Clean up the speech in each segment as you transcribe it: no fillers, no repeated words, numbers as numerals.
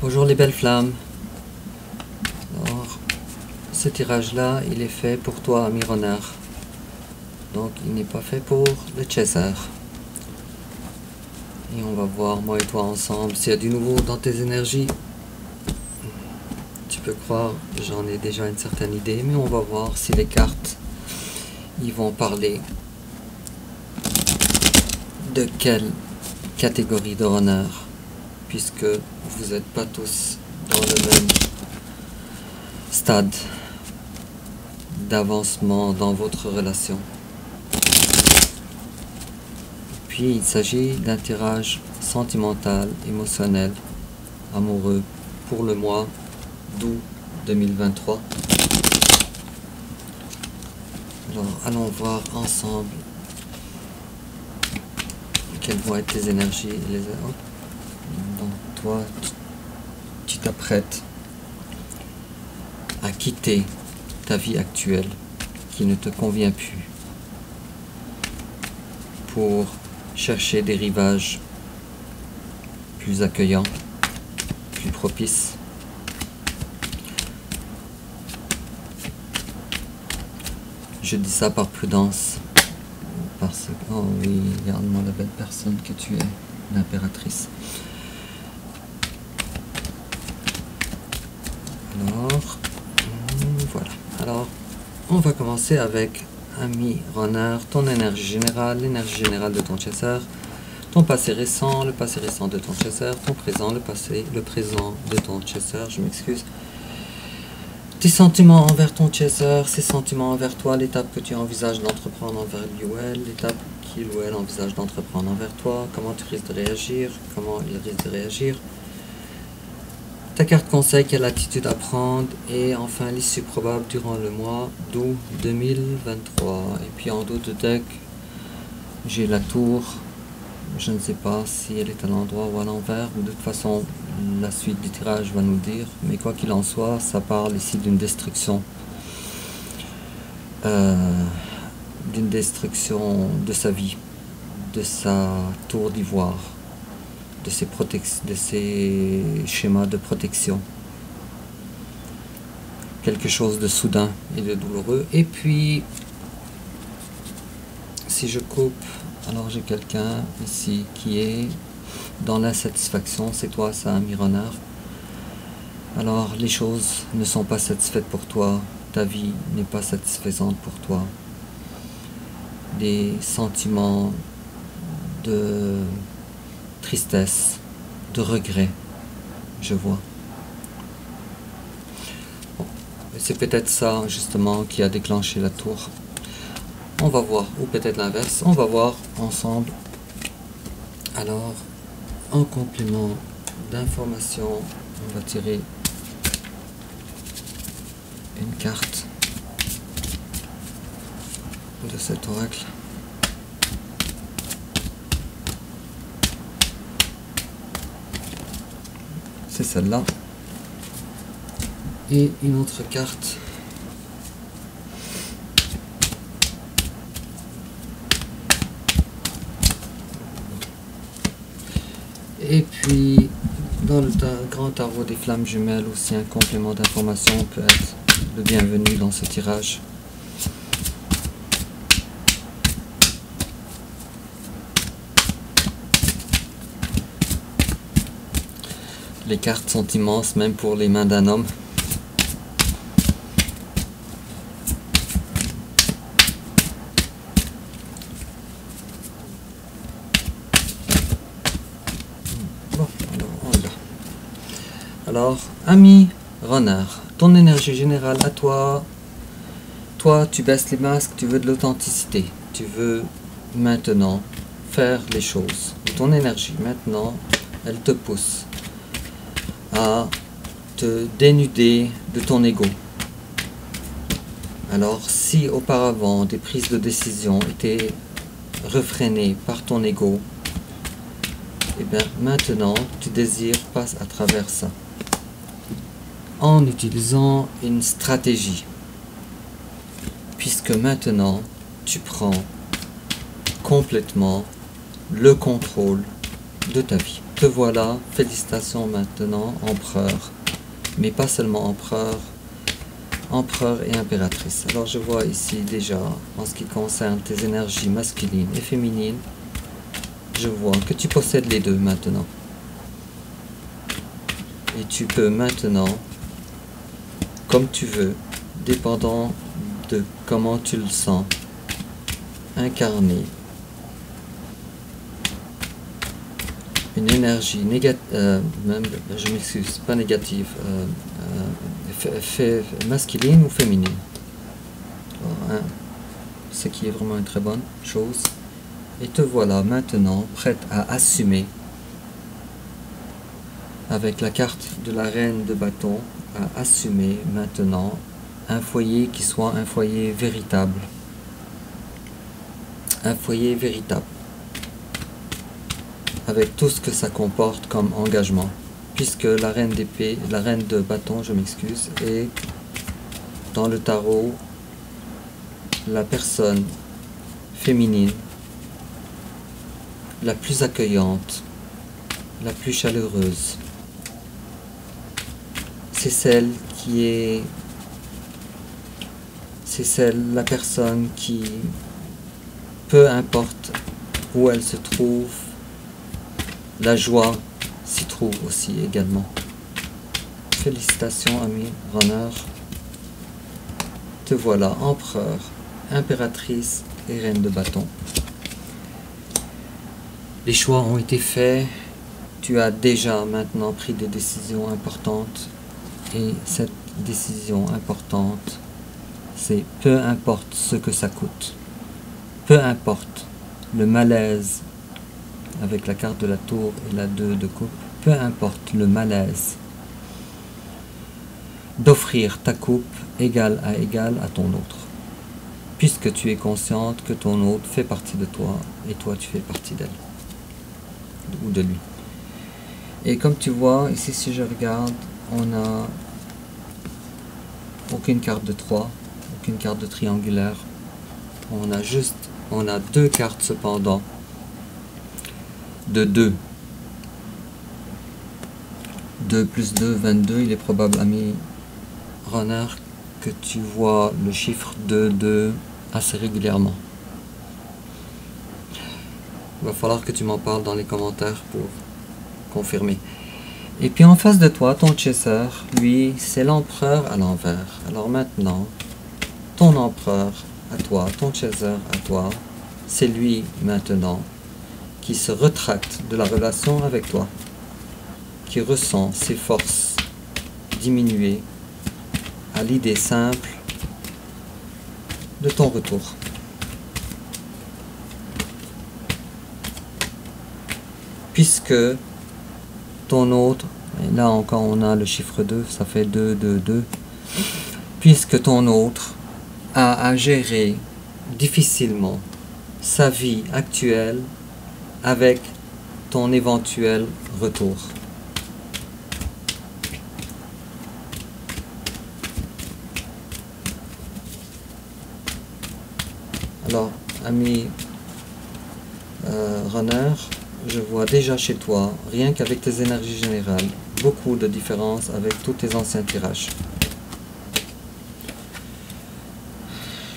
Bonjour les belles flammes. Alors, ce tirage-là, il est fait pour toi, ami renard. Donc, il n'est pas fait pour le chaser. Et on va voir, moi et toi ensemble, s'il y a du nouveau dans tes énergies. Tu peux croire, j'en ai déjà une certaine idée, mais on va voir si les cartes, ils vont parler de quelle catégorie de runner, puisque vous n'êtes pas tous dans le même stade d'avancement dans votre relation. Puis il s'agit d'un tirage sentimental, émotionnel, amoureux pour le mois d'août 2023. Alors allons voir ensemble quelles vont être les énergies. Donc toi, tu t'apprêtes à quitter ta vie actuelle qui ne te convient plus pour chercher des rivages plus accueillants, plus propices. Je dis ça par prudence, parce que, oh oui, regarde-moi la belle personne que tu es, l'impératrice. Alors, voilà. Alors, on va commencer avec ami runner, ton énergie générale, l'énergie générale de ton chasseur, ton passé récent, le passé récent de ton chasseur, ton présent, le présent de ton chasseur, je m'excuse. Tes sentiments envers ton chasseur, ses sentiments envers toi, l'étape que tu envisages d'entreprendre envers lui ou elle, l'étape qu'il ou elle envisage d'entreprendre envers toi, comment tu risques de réagir, comment il risque de réagir. Ta carte conseil, quelle attitude à prendre, et enfin l'issue probable durant le mois d'août 2023. Et puis en dos de deck, j'ai la tour. Je ne sais pas si elle est à l'endroit ou à l'envers, de toute façon la suite du tirage va nous dire, mais quoi qu'il en soit, ça parle ici d'une destruction. D'une destruction de sa vie, de sa tour d'ivoire, de ses schémas de protection. Quelque chose de soudain et de douloureux. Et puis, si je coupe, alors j'ai quelqu'un ici qui est dans l'insatisfaction, c'est toi ça, ami renard. Alors les choses ne sont pas satisfaites pour toi, ta vie n'est pas satisfaisante pour toi. Des sentiments de tristesse, de regret, je vois. Bon, c'est peut-être ça justement qui a déclenché la tour. On va voir, ou peut-être l'inverse, on va voir ensemble. Alors, en complément d'information, on va tirer une carte de cet oracle. C'est celle-là. Et une autre carte. Et puis, dans le grand tarot des flammes jumelles, aussi un complément d'information peut être le bienvenu dans ce tirage. Les cartes sont immenses, même pour les mains d'un homme. Alors, ami runner, ton énergie générale à toi, tu baisses les masques, tu veux de l'authenticité, tu veux maintenant faire les choses. Ton énergie maintenant, elle te pousse à te dénuder de ton ego. Alors, si auparavant des prises de décision étaient refrénées par ton ego, et bien maintenant tu désires passer à travers ça en utilisant une stratégie, puisque maintenant tu prends complètement le contrôle de ta vie. te voilà, félicitations maintenant, empereur. Mais pas seulement empereur, empereur et impératrice. Alors je vois ici déjà, en ce qui concerne tes énergies masculines et féminines, je vois que tu possèdes les deux maintenant. Et tu peux maintenant, comme tu veux, dépendant de comment tu le sens, incarner une énergie négative, je m'excuse, pas négative, masculine ou féminine. Alors, hein, ce qui est vraiment une très bonne chose. Et te voilà maintenant prête à assumer, avec la carte de la reine de bâton, à assumer maintenant un foyer qui soit un foyer véritable. Un foyer véritable. Avec tout ce que ça comporte comme engagement. Puisque la reine d'épée, la reine de bâton, je m'excuse, est dans le tarot la personne féminine la plus accueillante, la plus chaleureuse. C'est celle qui est... C'est celle, la personne qui, peu importe où elle se trouve, la joie s'y trouve aussi également. Félicitations, ami runner. Te voilà empereur, impératrice et reine de bâton. Les choix ont été faits. Tu as déjà maintenant pris des décisions importantes. Et cette décision importante, c'est peu importe ce que ça coûte. Peu importe le malaise avec la carte de la tour et la 2 de coupe, peu importe le malaise d'offrir ta coupe égale à ton autre, puisque tu es consciente que ton autre fait partie de toi et toi tu fais partie d'elle ou de lui. Et comme tu vois ici, si je regarde, on n'a aucune carte de 3, aucune carte de triangulaire, on a deux cartes cependant de 2. 2 plus 2, 22. Il est probable, ami runner, que tu vois le chiffre 2 assez régulièrement. Il va falloir que tu m'en parles dans les commentaires pour confirmer. Et puis en face de toi, ton chaser, lui, c'est l'empereur à l'envers. Alors maintenant, ton empereur à toi, ton chaser à toi, c'est lui maintenant qui se retracte de la relation avec toi, qui ressent ses forces diminuer à l'idée simple de ton retour. Puisque ton autre, et là encore on a le chiffre 2, ça fait 2, 2, 2, puisque ton autre a à gérer difficilement sa vie actuelle avec ton éventuel retour. Alors, ami runner, je vois déjà chez toi, rien qu'avec tes énergies générales, beaucoup de différences avec tous tes anciens tirages.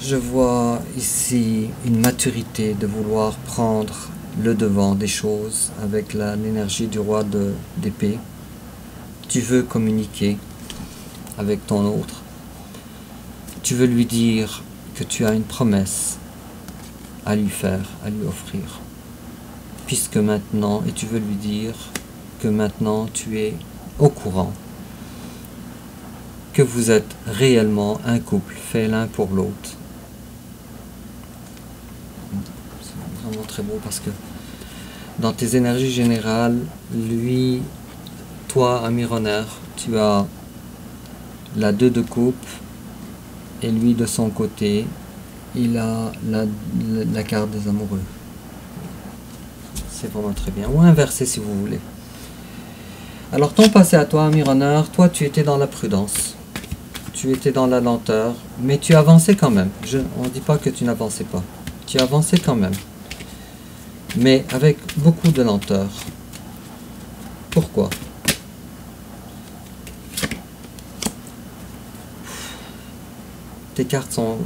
Je vois ici une maturité de vouloir prendre le devant des choses avec l'énergie du roi d'épée. Tu veux communiquer avec ton autre. Tu veux lui dire que tu as une promesse à lui faire, à lui offrir. Puisque maintenant, et tu veux lui dire que maintenant tu es au courant que vous êtes réellement un couple fait l'un pour l'autre. C'est vraiment très beau parce que dans tes énergies générales, lui, toi, ami runner, tu as la 2 de coupe et lui de son côté, il a la carte des amoureux. C'est vraiment très bien. Ou inversé si vous voulez. Alors ton passé à toi, ami runner, toi tu étais dans la prudence. Tu étais dans la lenteur, mais tu avançais quand même. On ne dit pas que tu n'avançais pas. Tu avançais quand même. Mais avec beaucoup de lenteur. Pourquoi? Tes cartes sont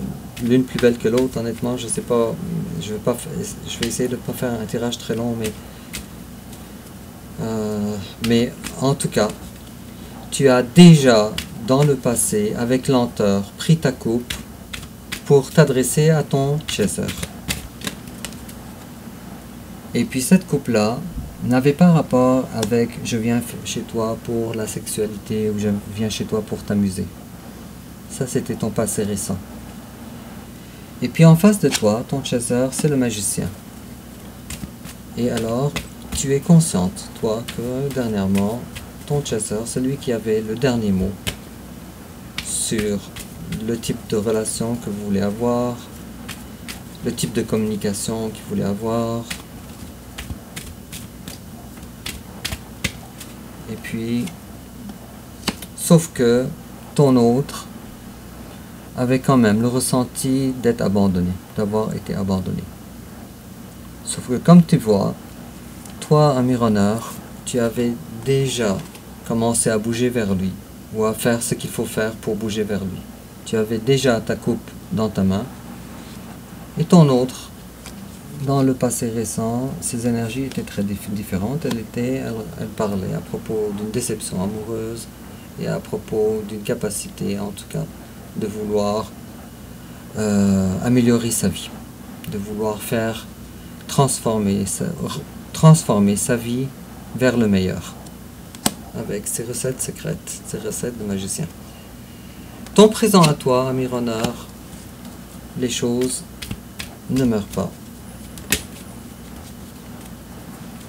l'une plus belle que l'autre, honnêtement, je sais pas, je vais essayer de ne pas faire un tirage très long, mais en tout cas, tu as déjà, dans le passé, avec lenteur, pris ta coupe pour t'adresser à ton chaser. Et puis cette coupe-là n'avait pas rapport avec « je viens chez toi pour la sexualité » ou « je viens chez toi pour t'amuser ». Ça, c'était ton passé récent. Et puis en face de toi, ton chaser, c'est le magicien. Et alors, tu es consciente, toi, que dernièrement, ton chaser, celui qui avait le dernier mot sur le type de relation que vous voulez avoir, le type de communication qu'il voulait avoir. Et puis, sauf que ton autre avait quand même le ressenti d'être abandonné, d'avoir été abandonné. Sauf que comme tu vois, toi, ami runner, tu avais déjà commencé à bouger vers lui, ou à faire ce qu'il faut faire pour bouger vers lui. Tu avais déjà ta coupe dans ta main, et ton autre, dans le passé récent, ses énergies étaient très différentes. Elle parlait à propos d'une déception amoureuse, et à propos d'une capacité, en tout cas, de vouloir améliorer sa vie, de vouloir faire transformer sa vie vers le meilleur, avec ses recettes secrètes, ses recettes de magicien. Ton présent à toi, ami runner, les choses ne meurent pas.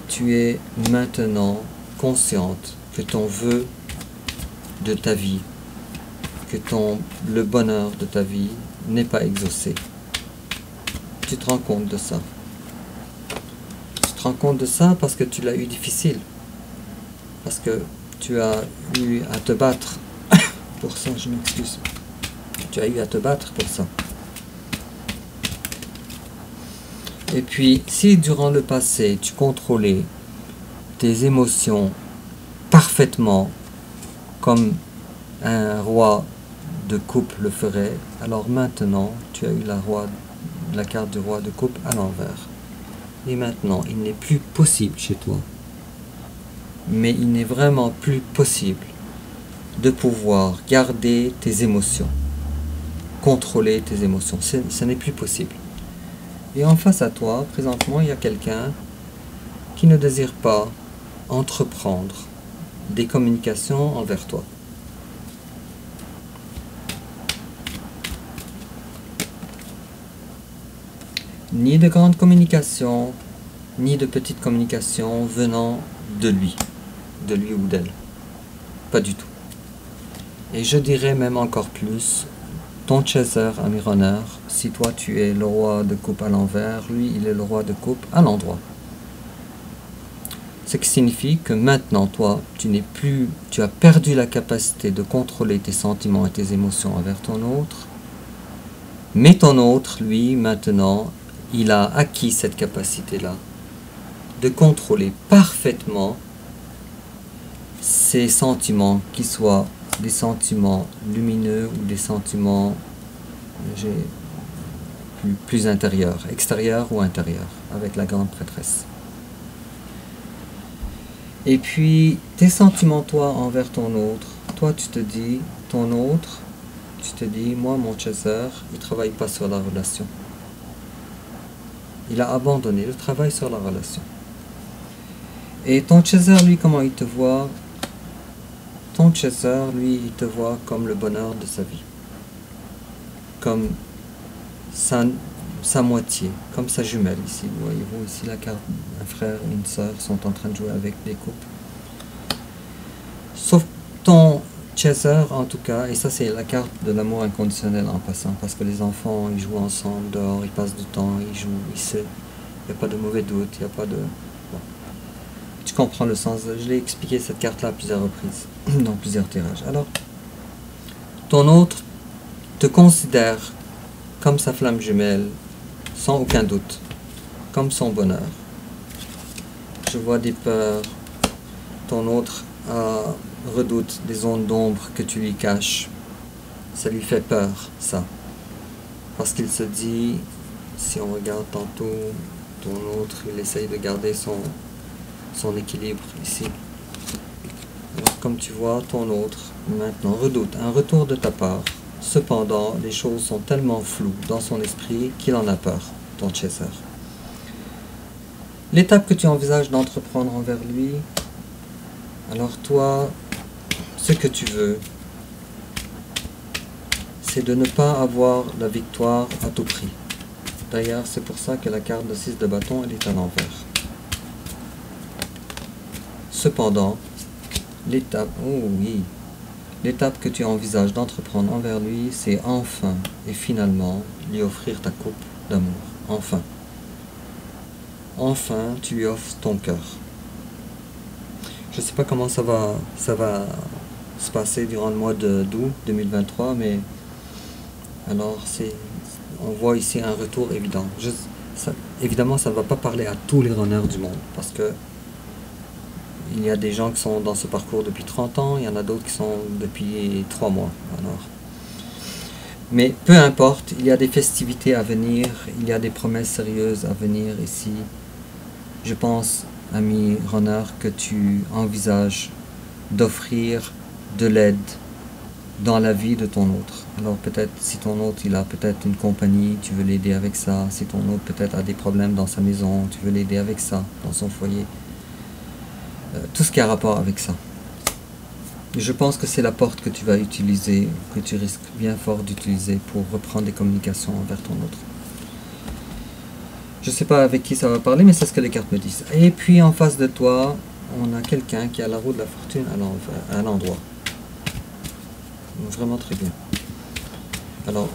Tu es maintenant consciente que ton vœu de ta vie, que le bonheur de ta vie n'est pas exaucé. Tu te rends compte de ça. Tu te rends compte de ça parce que tu l'as eu difficile. Parce que tu as eu à te battre pour ça, je m'excuse. Tu as eu à te battre pour ça. Et puis, si durant le passé, tu contrôlais tes émotions parfaitement, comme un roi de coupe le ferait, alors maintenant, tu as eu la carte du roi de coupe à l'envers. Et maintenant, il n'est plus possible chez toi, mais il n'est vraiment plus possible de pouvoir garder tes émotions, contrôler tes émotions. Ce n'est plus possible. Et en face à toi, présentement, il y a quelqu'un qui ne désire pas entreprendre des communications envers toi. Ni de grandes communications, ni de petites communications venant de lui ou d'elle. Pas du tout. Et je dirais même encore plus, ton chaser, ami runner, si toi tu es le roi de coupe à l'envers, lui il est le roi de coupe à l'endroit. Ce qui signifie que maintenant toi, tu as perdu la capacité de contrôler tes sentiments et tes émotions envers ton autre, mais ton autre, lui, maintenant, il a acquis cette capacité-là de contrôler parfaitement ses sentiments, qu'ils soient des sentiments lumineux ou des sentiments plus intérieurs, extérieurs ou intérieurs, avec la grande prêtresse. Et puis, tes sentiments, toi, envers ton autre, toi, tu te dis, ton autre, tu te dis, moi, mon chaser, il ne travaille pas sur la relation. Il a abandonné le travail sur la relation. Et ton chaser, lui, comment il te voit? Ton chaser, lui, il te voit comme le bonheur de sa vie. Comme sa moitié, comme sa jumelle ici. Voyez-vous ici la carte, un frère et une sœur sont en train de jouer avec des coupes. Sauf ton chaser, en tout cas, et ça c'est la carte de l'amour inconditionnel en passant, parce que les enfants, ils jouent ensemble, dehors, ils passent du temps, ils jouent, il n'y a pas de mauvais doute, il n'y a pas de... Bon. Tu comprends le sens, je l'ai expliqué cette carte-là à plusieurs reprises, dans plusieurs tirages. Alors, ton autre te considère comme sa flamme jumelle, sans aucun doute, comme son bonheur. Je vois des peurs, ton autre redoute des zones d'ombre que tu lui caches. Ça lui fait peur, ça. Parce qu'il se dit, si on regarde tantôt, ton autre, il essaye de garder son équilibre ici. Alors, comme tu vois, ton autre, maintenant, redoute un retour de ta part. Cependant, les choses sont tellement floues dans son esprit qu'il en a peur, ton chaser. L'étape que tu envisages d'entreprendre envers lui, alors toi, ce que tu veux, c'est de ne pas avoir la victoire à tout prix. D'ailleurs, c'est pour ça que la carte de 6 de bâton, elle est à l'envers. Cependant, l'étape, oh oui, l'étape que tu envisages d'entreprendre envers lui, c'est enfin et finalement lui offrir ta coupe d'amour. Enfin. Enfin, tu lui offres ton cœur. Je ne sais pas comment ça va se passer durant le mois d'août 2023, mais alors on voit ici un retour évident. Évidemment, ça ne va pas parler à tous les runners du monde, parce que il y a des gens qui sont dans ce parcours depuis 30 ans, il y en a d'autres qui sont depuis 3 mois. Alors. Mais peu importe, il y a des festivités à venir, il y a des promesses sérieuses à venir ici. Je pense, ami runner, que tu envisages d'offrir de l'aide dans la vie de ton autre. Alors peut-être si ton autre il a peut-être une compagnie, tu veux l'aider avec ça. Si ton autre peut-être a des problèmes dans sa maison, tu veux l'aider avec ça, dans son foyer. Tout ce qui a rapport avec ça. Je pense que c'est la porte que tu vas utiliser, que tu risques bien fort d'utiliser pour reprendre des communications envers ton autre. Je ne sais pas avec qui ça va parler, mais c'est ce que les cartes me disent. Et puis en face de toi, on a quelqu'un qui a la roue de la fortune à l'endroit. Vraiment très bien. Alors,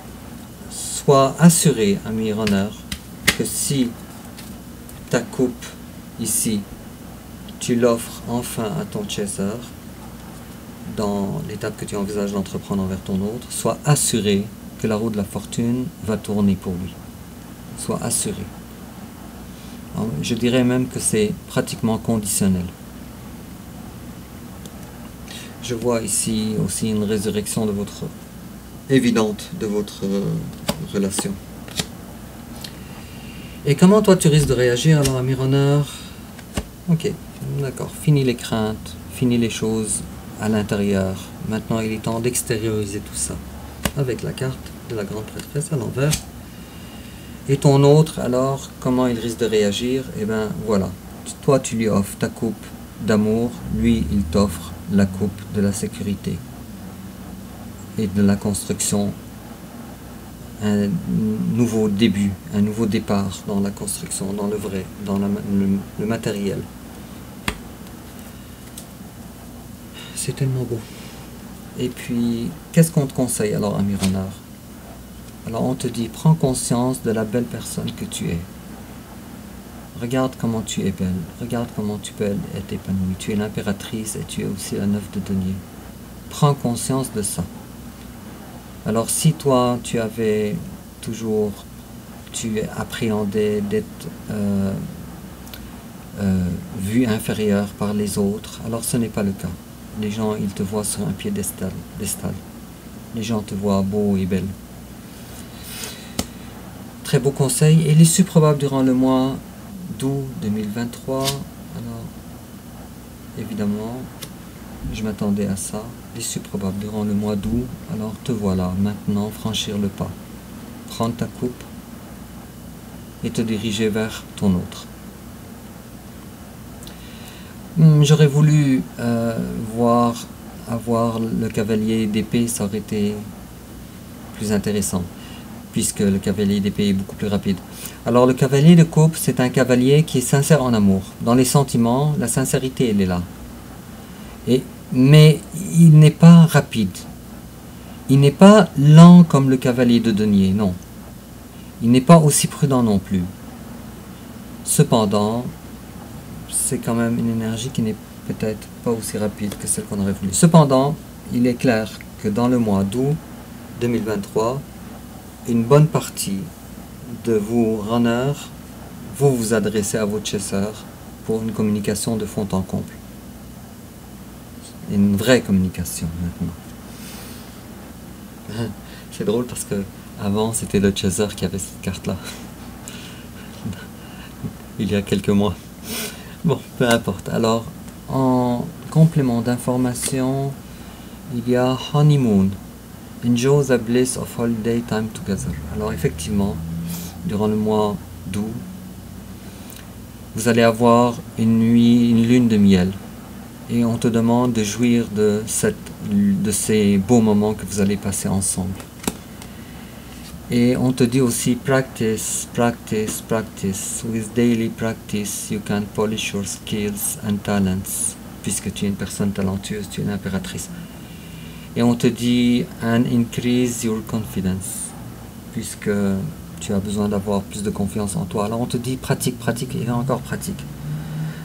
sois assuré, ami runner, que si ta coupe ici, tu l'offres enfin à ton chaser, dans l'étape que tu envisages d'entreprendre envers ton autre, sois assuré que la roue de la fortune va tourner pour lui. Sois assuré. Alors, je dirais même que c'est pratiquement conditionnel. Je vois ici aussi une résurrection évidente de votre relation. Et comment toi tu risques de réagir alors, ami runner? Ok, d'accord. Fini les craintes, fini les choses à l'intérieur. Maintenant il est temps d'extérioriser tout ça. Avec la carte de la grande prêtresse à l'envers. Et ton autre, alors, comment il risque de réagir? Eh bien, voilà. Toi, tu lui offres ta coupe d'amour. Lui, il t'offre la coupe de la sécurité. Et de la construction. Un nouveau début, un nouveau départ dans la construction, dans le vrai, dans le matériel. C'est tellement beau. Et puis, qu'est-ce qu'on te conseille alors, ami renard? Alors on te dit, prends conscience de la belle personne que tu es. Regarde comment tu es belle. Regarde comment tu peux être épanouie. Tu es l'impératrice et tu es aussi la 9 de denier. Prends conscience de ça. Alors si toi, tu avais toujours, tu appréhendais d'être vu inférieur par les autres, alors ce n'est pas le cas. Les gens, ils te voient sur un piédestal. Les gens te voient beau et belle. Très beau conseil. Et l'issue probable durant le mois d'août 2023. Alors, évidemment, je m'attendais à ça. L'issue probable durant le mois d'août. Alors, te voilà maintenant franchir le pas. Prendre ta coupe et te diriger vers ton autre. J'aurais voulu avoir le cavalier d'épée, ça aurait été plus intéressant, puisque le cavalier d'épée est beaucoup plus rapide. Alors le cavalier de coupe, c'est un cavalier qui est sincère en amour. Dans les sentiments, la sincérité, elle est là. Mais il n'est pas rapide. Il n'est pas lent comme le cavalier de denier, non. Il n'est pas aussi prudent non plus. Cependant, c'est quand même une énergie qui n'est peut-être pas aussi rapide que celle qu'on aurait voulu. Cependant, il est clair que dans le mois d'août 2023, une bonne partie de vos runners, vous vous adressez à votre chasseur pour une communication de fond en comble. une vraie communication maintenant. C'est drôle parce que avant c'était le chaser qui avait cette carte-là. Il y a quelques mois. Bon, peu importe. Alors, en complément d'information, il y a honeymoon. Enjoy the bliss of holiday time together. Alors effectivement, durant le mois d'août, vous allez avoir une nuit, une lune de miel. Et on te demande de jouir de ces beaux moments que vous allez passer ensemble. Et on te dit aussi practice, practice, practice. With daily practice, you can polish your skills and talents. Puisque tu es une personne talentueuse, tu es une impératrice. Et on te dit and increase your confidence. Puisque tu as besoin d'avoir plus de confiance en toi. Alors on te dit pratique, pratique et encore pratique.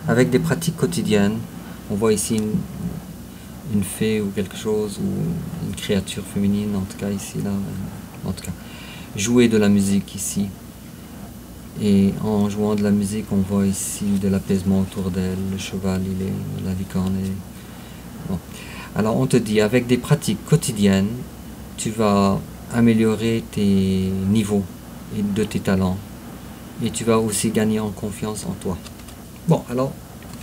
Avec des pratiques quotidiennes. On voit ici une fée ou quelque chose, ou une créature féminine, en tout cas ici, là, en tout cas. Jouer de la musique ici. Et en jouant de la musique, on voit ici de l'apaisement autour d'elle, le cheval, la licorne. Bon. Alors on te dit, avec des pratiques quotidiennes, tu vas améliorer tes niveaux et de tes talents. Et tu vas aussi gagner en confiance en toi. Bon, alors,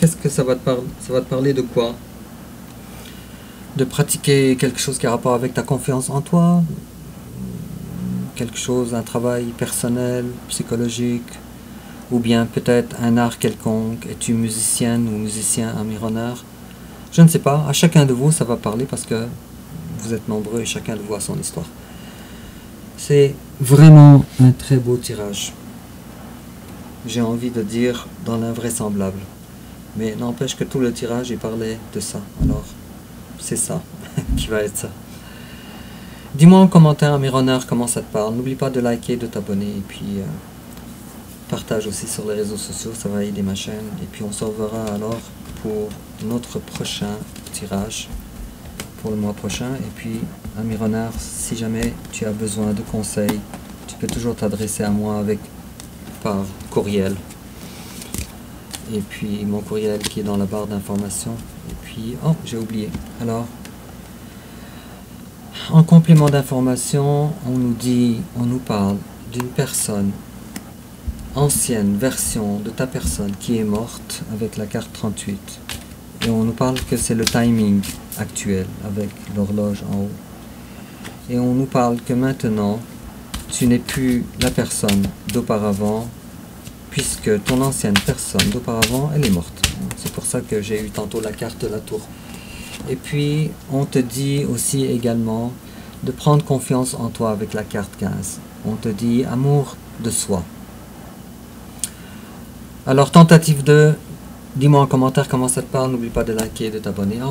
qu'est-ce que ça va te parler? Ça va te parler de quoi? De pratiquer quelque chose qui a rapport avec ta confiance en toi? Quelque chose, un travail personnel, psychologique, ou bien peut-être un art quelconque. Es-tu musicienne ou musicien, ami runner? Je ne sais pas, à chacun de vous ça va parler parce que vous êtes nombreux et chacun de vous a son histoire. C'est vraiment un très beau tirage. J'ai envie de dire dans l'invraisemblable. Mais n'empêche que tout le tirage, il parlait de ça. Alors, c'est ça qui va être ça. Dis-moi en commentaire, ami runner, comment ça te parle. N'oublie pas de liker, de t'abonner et puis partage aussi sur les réseaux sociaux, ça va aider ma chaîne. Et puis on se reverra alors pour notre prochain tirage pour le mois prochain. Et puis, ami runner, si jamais tu as besoin de conseils, tu peux toujours t'adresser à moi par courriel. Et puis mon courriel qui est dans la barre d'information. Et puis, oh, j'ai oublié. Alors, en complément d'information, on nous parle d'une personne, ancienne version de ta personne qui est morte avec la carte 38. Et on nous parle que c'est le timing actuel avec l'horloge en haut. Et on nous parle que maintenant, tu n'es plus la personne d'auparavant, puisque ton ancienne personne d'auparavant, elle est morte. C'est pour ça que j'ai eu tantôt la carte de la tour. Et puis, on te dit aussi également de prendre confiance en toi avec la carte 15. On te dit amour de soi. Alors, tentative 2, dis-moi en commentaire comment ça te parle. N'oublie pas de liker et de t'abonner.